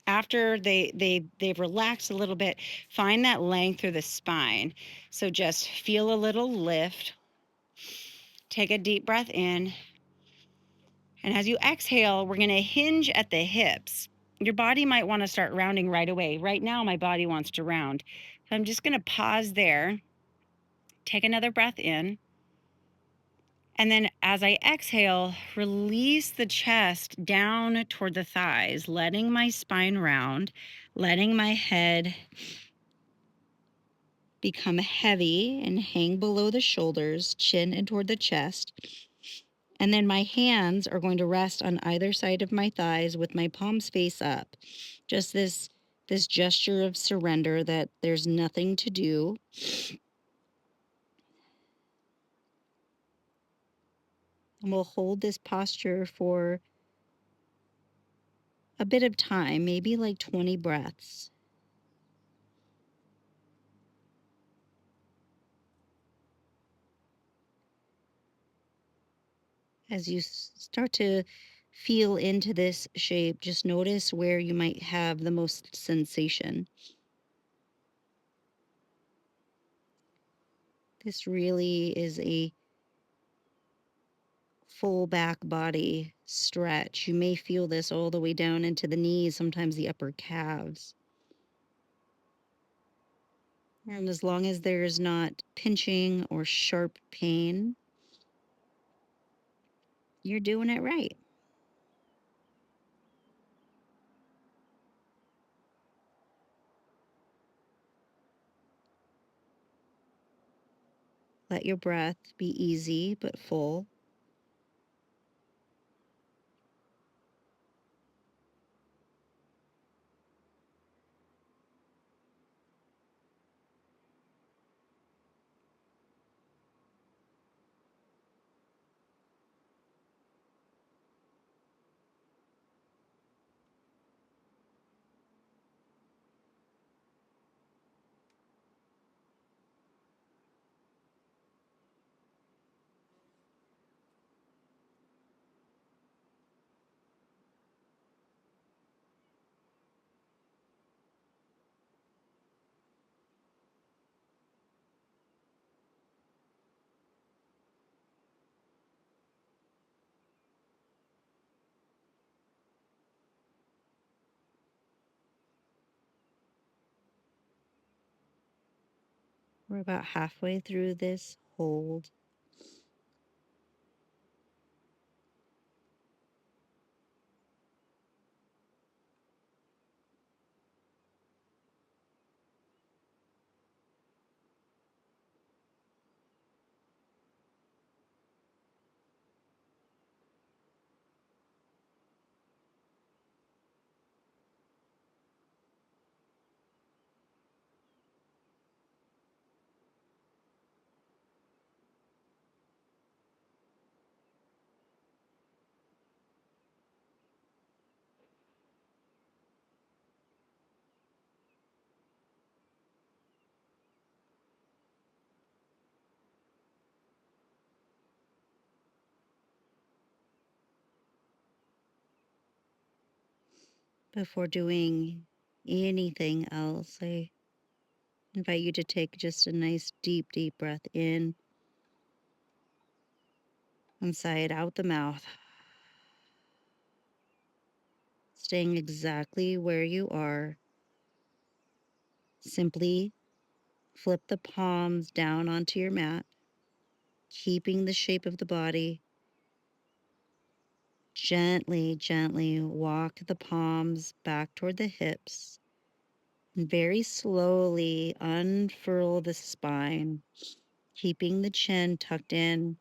after they've relaxed a little bit, find that length through the spine. So just feel a little lift. Take a deep breath in. And as you exhale, we're going to hinge at the hips. Your body might want to start rounding right away. Right now, my body wants to round. So I'm just going to pause there, take another breath in. And then as I exhale, release the chest down toward the thighs, letting my spine round, letting my head become heavy and hang below the shoulders, chin in toward the chest. And then my hands are going to rest on either side of my thighs with my palms face up. Just this gesture of surrender that there's nothing to do. And we'll hold this posture for a bit of time, maybe like 20 breaths. As you start to feel into this shape, just notice where you might have the most sensation. This really is a full back body stretch. You may feel this all the way down into the knees, sometimes the upper calves. And as long as there's not pinching or sharp pain, you're doing it right. Let your breath be easy but full. We're about halfway through this hold. Before doing anything else, I invite you to take just a nice deep breath in and sigh it out the mouth, staying exactly where you are. Simply flip the palms down onto your mat, keeping the shape of the body. Gently walk the palms back toward the hips and very slowly unfurl the spine, keeping the chin tucked in.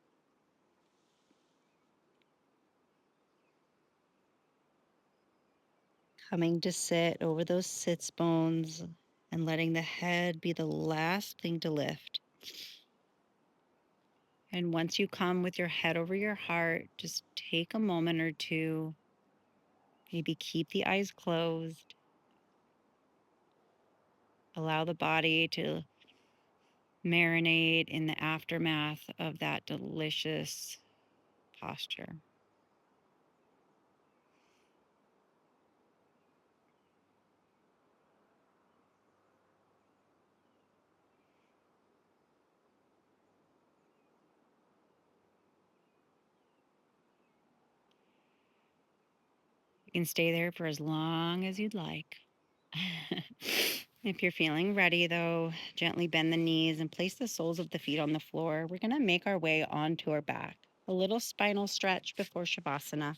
Coming to sit over those sits bones and letting the head be the last thing to lift. And once you come with your head over your heart, just take a moment or two, maybe keep the eyes closed, allow the body to marinate in the aftermath of that delicious posture. You can stay there for as long as you'd like. If you're feeling ready, though, gently bend the knees and place the soles of the feet on the floor. We're going to make our way onto our back. A little spinal stretch before Shavasana.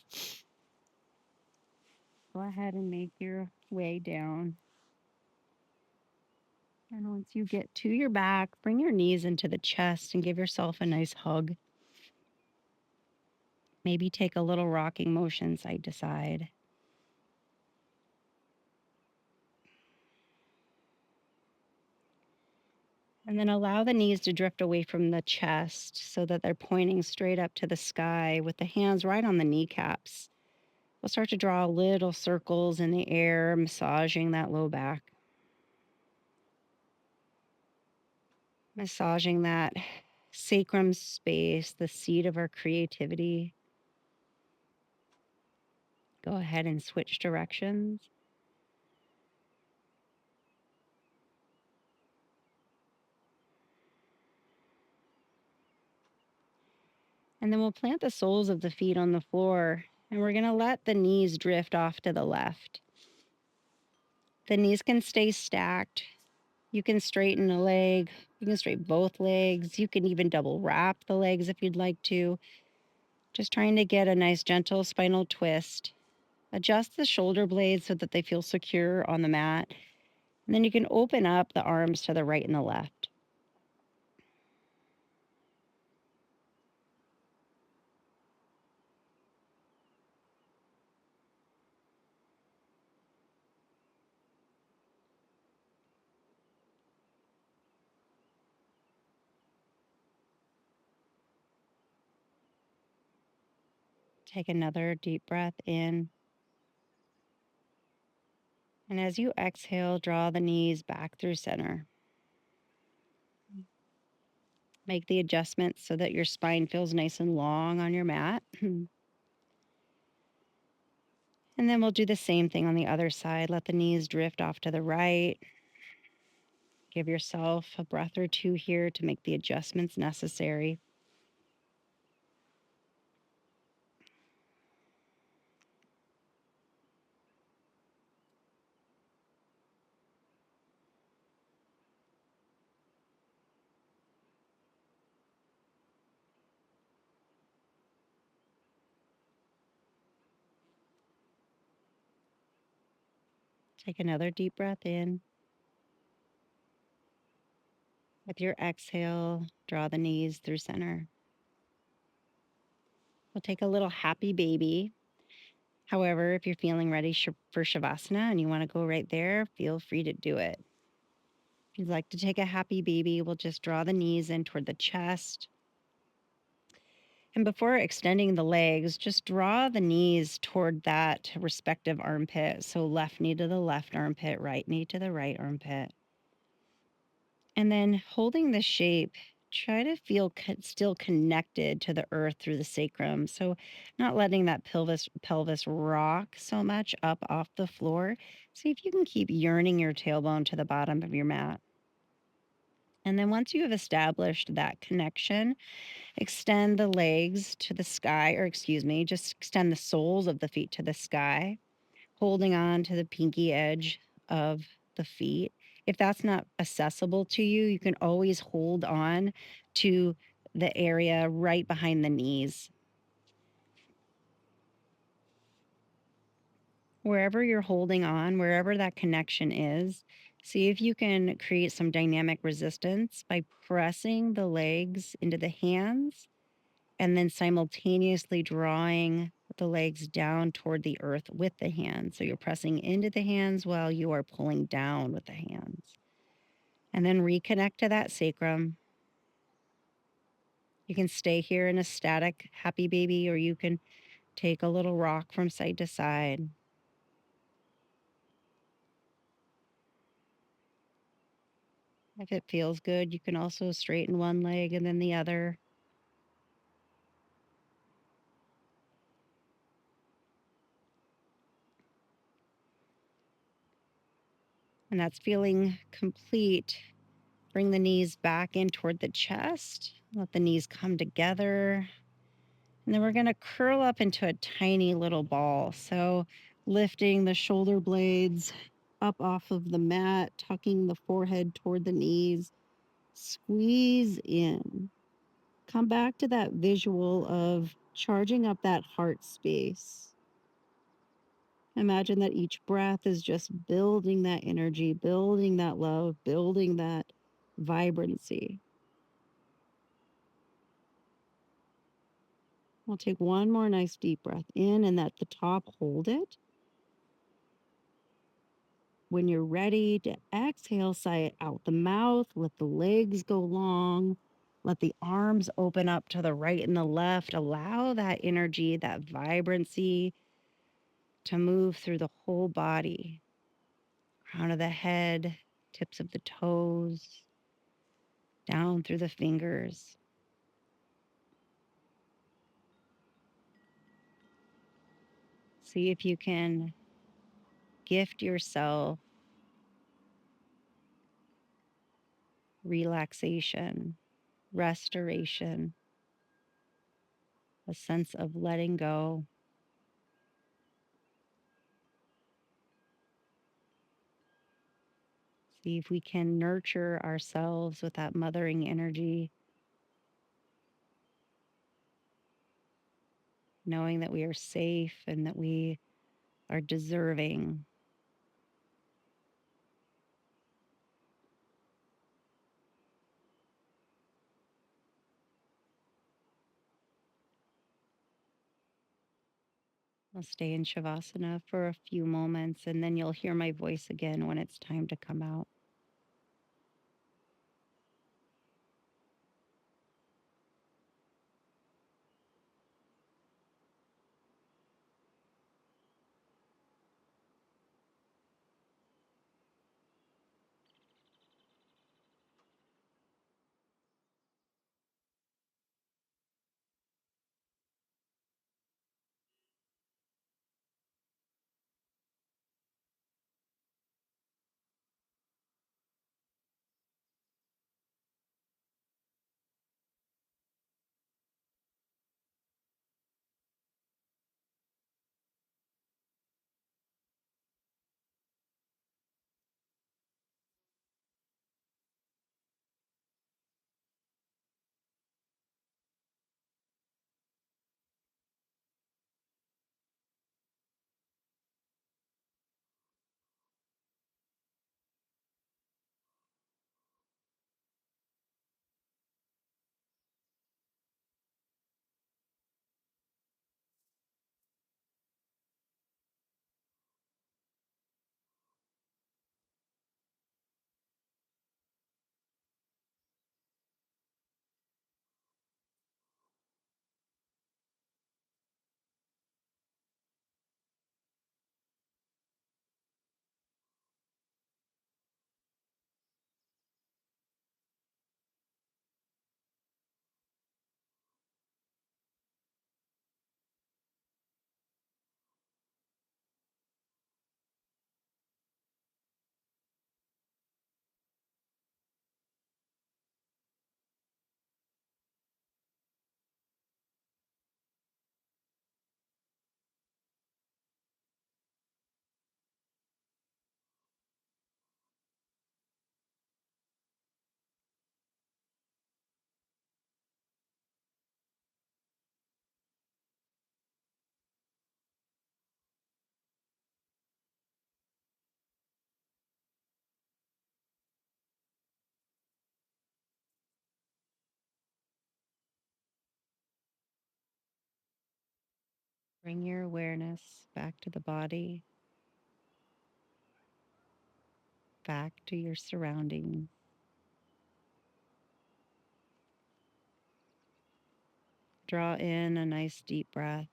Go ahead and make your way down. And once you get to your back, bring your knees into the chest and give yourself a nice hug. Maybe take a little rocking motion side to side. And then allow the knees to drift away from the chest so that they're pointing straight up to the sky with the hands right on the kneecaps. We'll start to draw little circles in the air, massaging that low back. Massaging that sacrum space, the seat of our creativity. Go ahead and switch directions. And then we'll plant the soles of the feet on the floor, and we're going to let the knees drift off to the left. The knees can stay stacked. You can straighten a leg. You can straighten both legs. You can even double wrap the legs if you'd like to. Just trying to get a nice gentle spinal twist. Adjust the shoulder blades so that they feel secure on the mat. And then you can open up the arms to the right and the left. Take another deep breath in. And as you exhale, draw the knees back through center. Make the adjustments so that your spine feels nice and long on your mat. And then we'll do the same thing on the other side. Let the knees drift off to the right. Give yourself a breath or two here to make the adjustments necessary. Take another deep breath in. With your exhale, draw the knees through center. We'll take a little happy baby. However, if you're feeling ready for Shavasana and you want to go right there, feel free to do it. If you'd like to take a happy baby, we'll just draw the knees in toward the chest. And before extending the legs, just draw the knees toward that respective armpit. So left knee to the left armpit, right knee to the right armpit. And then holding the shape, try to feel still connected to the earth through the sacrum. So not letting that pelvis rock so much up off the floor. See if you can keep yearning your tailbone to the bottom of your mat. And then once you have established that connection, extend the legs to the sky, or excuse me, just extend the soles of the feet to the sky, holding on to the pinky edge of the feet. If that's not accessible to you, you can always hold on to the area right behind the knees. Wherever you're holding on, wherever that connection is, see if you can create some dynamic resistance by pressing the legs into the hands and then simultaneously drawing the legs down toward the earth with the hands. So you're pressing into the hands while you are pulling down with the hands. And then reconnect to that sacrum. You can stay here in a static happy baby, or you can take a little rock from side to side. If it feels good, you can also straighten one leg and then the other. And that's feeling complete. Bring the knees back in toward the chest. Let the knees come together. And then we're going to curl up into a tiny little ball. So lifting the shoulder blades up off of the mat, tucking the forehead toward the knees, squeeze in. Come back to that visual of charging up that heart space. Imagine that each breath is just building that energy, building that love, building that vibrancy. We'll take one more nice deep breath in, and at the top, hold it. When you're ready to exhale, sigh it out the mouth, let the legs go long, let the arms open up to the right and the left. Allow that energy, that vibrancy to move through the whole body, crown of the head, tips of the toes, down through the fingers. See if you can gift yourself relaxation, restoration, a sense of letting go. See if we can nurture ourselves with that mothering energy, knowing that we are safe and that we are deserving. I'll stay in Shavasana for a few moments and then you'll hear my voice again when it's time to come out. Bring your awareness back to the body, back to your surroundings. Draw in a nice deep breath.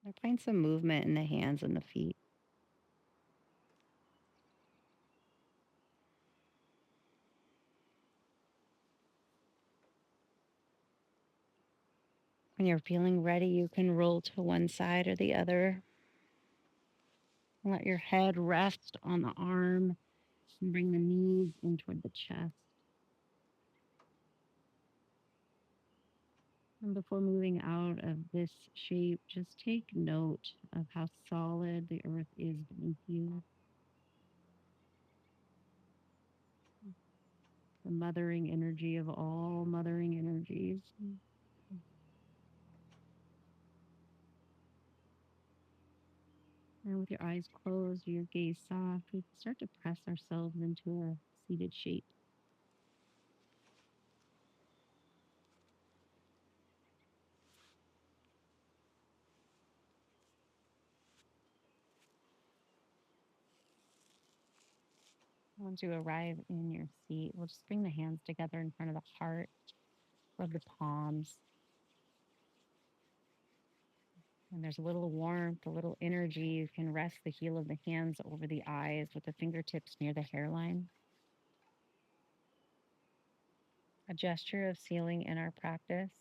And find some movement in the hands and the feet. When you're feeling ready, you can roll to one side or the other. Let your head rest on the arm and bring the knees in toward the chest. And before moving out of this shape, just take note of how solid the earth is beneath you. The mothering energy of all mothering energies. And with your eyes closed, your gaze soft, we start to press ourselves into a seated shape. Once you arrive in your seat, we'll just bring the hands together in front of the heart, rub the palms. And there's a little warmth, a little energy. You can rest the heel of the hands over the eyes with the fingertips near the hairline. A gesture of sealing in our practice.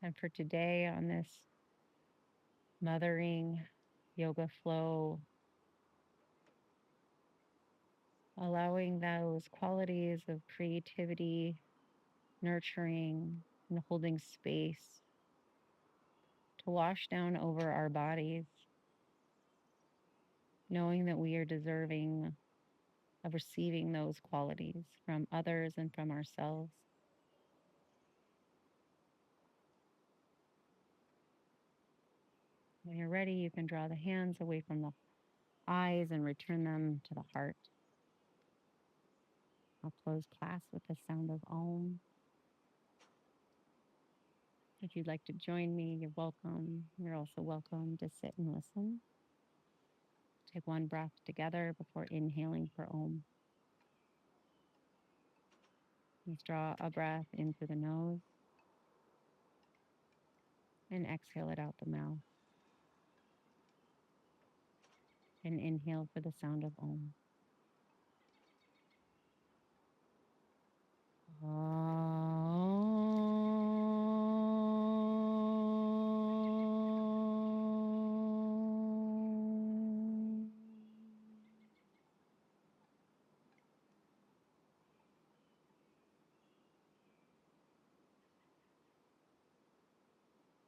And for today, on this mothering yoga flow, allowing those qualities of creativity, nurturing, and holding space to wash down over our bodies, knowing that we are deserving of receiving those qualities from others and from ourselves. When you're ready, you can draw the hands away from the eyes and return them to the heart. I'll close class with the sound of Om. If you'd like to join me, you're welcome. You're also welcome to sit and listen. Take one breath together before inhaling for Om. Let's draw a breath in through the nose and exhale it out the mouth. And inhale for the sound of Om.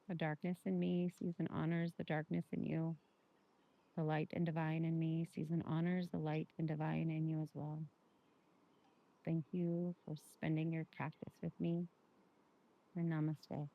The darkness in me sees and honors the darkness in you. The light and divine in me sees and honors the light and divine in you as well. Thank you for spending your practice with me. And namaste.